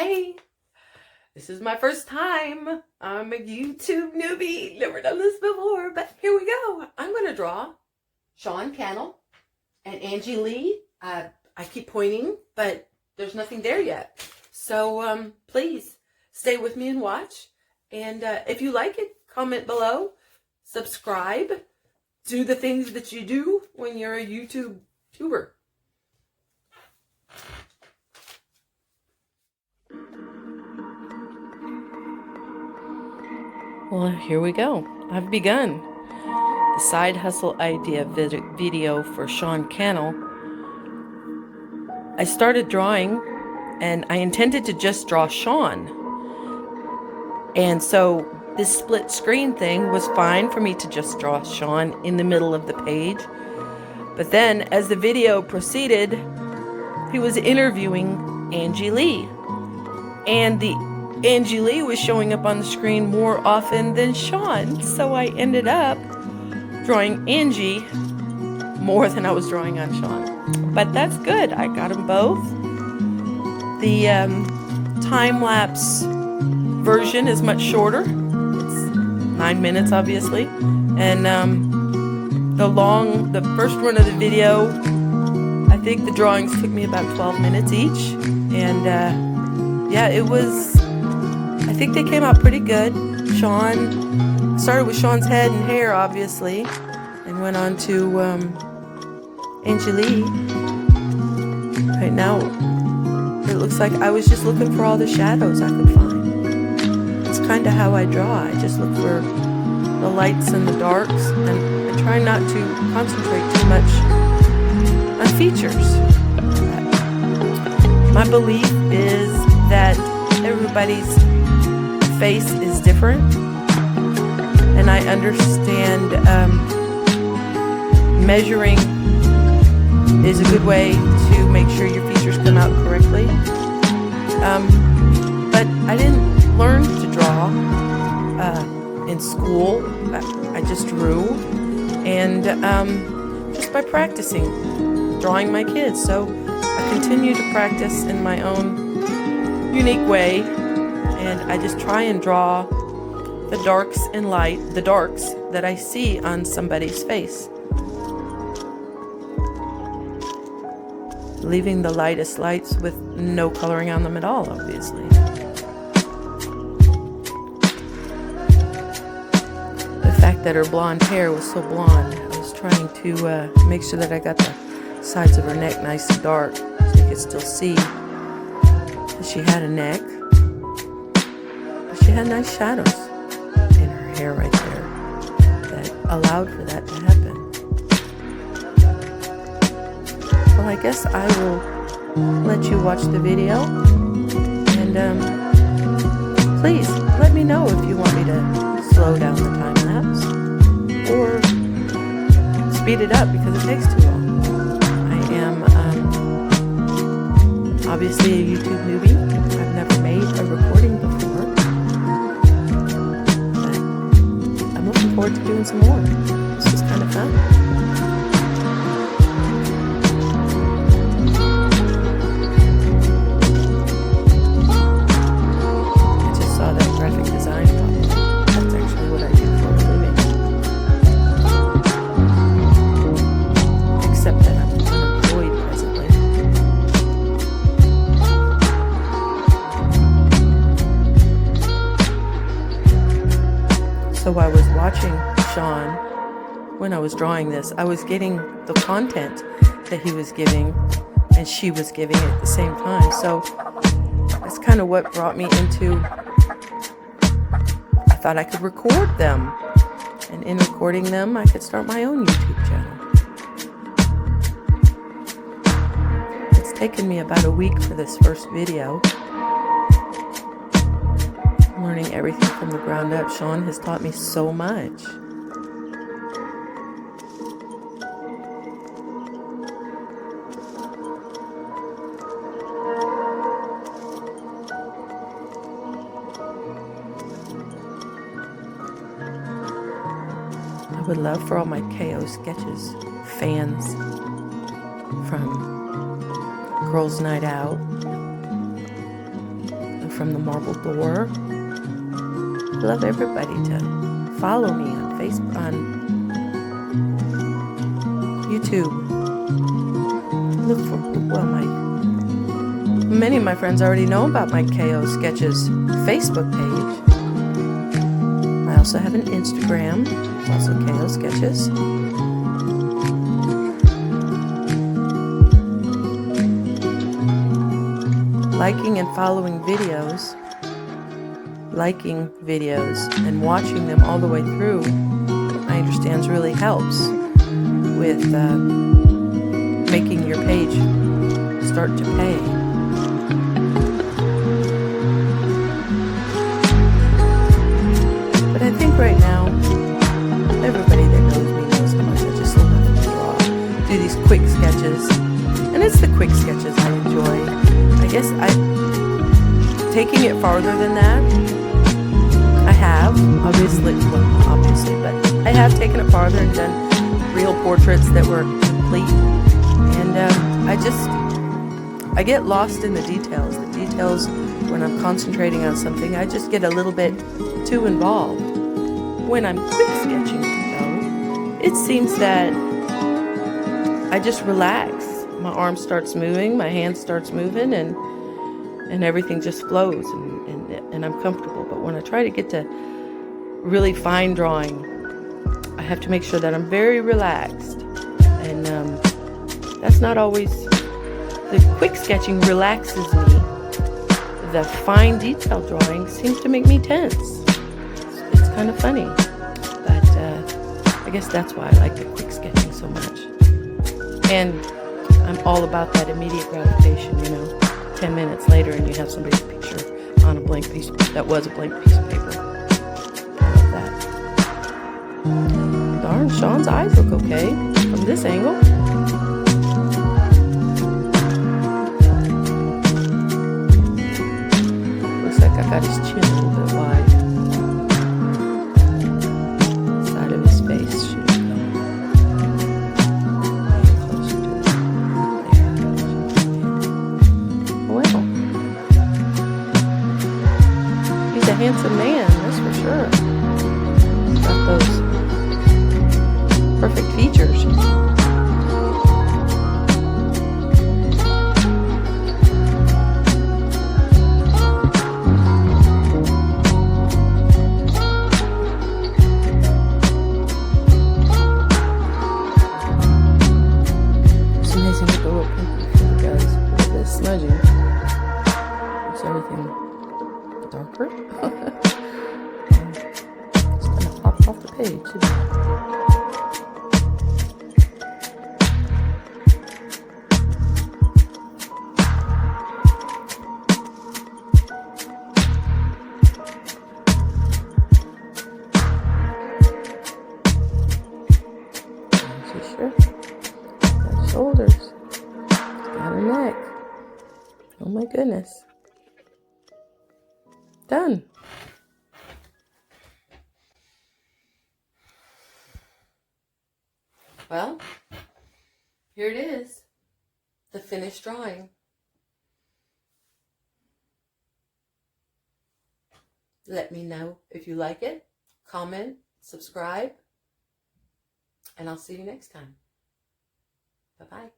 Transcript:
Hey, this is my first time. I'm a YouTube newbie. Never done this before, but here we go. I'm going to draw Sean Cannell and Angie Lee. I keep pointing, but there's nothing there yet. So please stay with me and watch. And if you like it, comment below, subscribe, do the things that you do when you're a YouTube tuber. Well, here we go. I've begun the side hustle idea video for Sean Cannell. I started drawing and I intended to just draw Sean. And so this split screen thing was fine for me to just draw Sean in the middle of the page. But then as the video proceeded, he was interviewing Angie Lee. And the Angie Lee was showing up on the screen more often than Sean, so I ended up drawing Angie more than I was drawing on Sean. But that's good. I got them both. The time-lapse version is much shorter. It's 9 minutes, obviously. And the first run of the video, I think the drawings took me about 12 minutes each. And yeah, I think they came out pretty good. Sean, started with Sean's head and hair, obviously, and went on to Angie Lee. Right now, it looks like I was just looking for all the shadows I could find. It's kind of how I draw. I just look for the lights and the darks, and I try not to concentrate too much on features. My belief is that everybody's face is different, and I understand measuring is a good way to make sure your features come out correctly. But I didn't learn to draw in school. I just drew, and just by practicing, drawing my kids. So I continue to practice in my own unique way. And I just try and draw the darks that I see on somebody's face. Leaving the lightest lights with no coloring on them at all, obviously. The fact that her blonde hair was so blonde, I was trying to make sure that I got the sides of her neck nice and dark so you could still see that she had a neck. She had nice shadows in her hair right there that allowed for that to happen. Well, I guess I will let you watch the video, and please let me know if you want me to slow down the time lapse or speed it up because it takes too long. I am obviously a YouTube newbie. I've never made a recording before. Forward to doing some more. This was kind of fun. I just saw that graphic design pop up. That's actually what I do for a living. Except that I'm unemployed presently. So I was watching Sean when I was drawing this. I was getting the content that he was giving and she was giving at the same time. So that's kind of what brought me into, I thought I could record them. And in recording them, I could start my own YouTube channel. It's taken me about a week for this first video. Learning everything from the ground up. Sean has taught me so much. I would love for all my KO Sketches fans from Girls Night Out from the marble door. I'd love everybody to follow me on Facebook, on YouTube. Look for, well, many of my friends already know about my KO Sketches Facebook page. I also have an Instagram, also KO Sketches. Liking and following videos, and watching them all the way through, I understand really helps with making your page start to pay. But I think right now, everybody that knows me knows how much I just love to draw, do these quick sketches, and it's the quick sketches I enjoy. I guess taking it farther than that, I have, obviously, but I have taken it farther and done real portraits that were complete, and I get lost in the details. The details, when I'm concentrating on something, I just get a little bit too involved. When I'm quick sketching, though, it seems that I just relax. My arm starts moving, my hand starts moving, and everything just flows, and I'm comfortable. But when I try to get to really fine drawing, I have to make sure that I'm very relaxed, and that's not always. The quick sketching relaxes me. The fine detail drawing seems to make me tense. It's kind of funny, but I guess that's why I like the quick sketching so much. And I'm all about that immediate gratification, 10 minutes later and you have somebody's picture on a blank piece, that was a blank piece of paper. I love that. Darn, Sean's eyes look okay from this angle. Looks like I got his chin a little bit wide. Side of his face should handsome man, that's for sure. He's got those perfect features. It's amazing what the little pinky finger does with this smudging. Makes everything darker. It's gonna pop off the page, isn't it? Is sure? Got shoulders. Got a neck. Oh my goodness. Done. Well, here it is, the finished drawing. Let me know if you like it, comment, subscribe, and I'll see you next time. Bye-bye.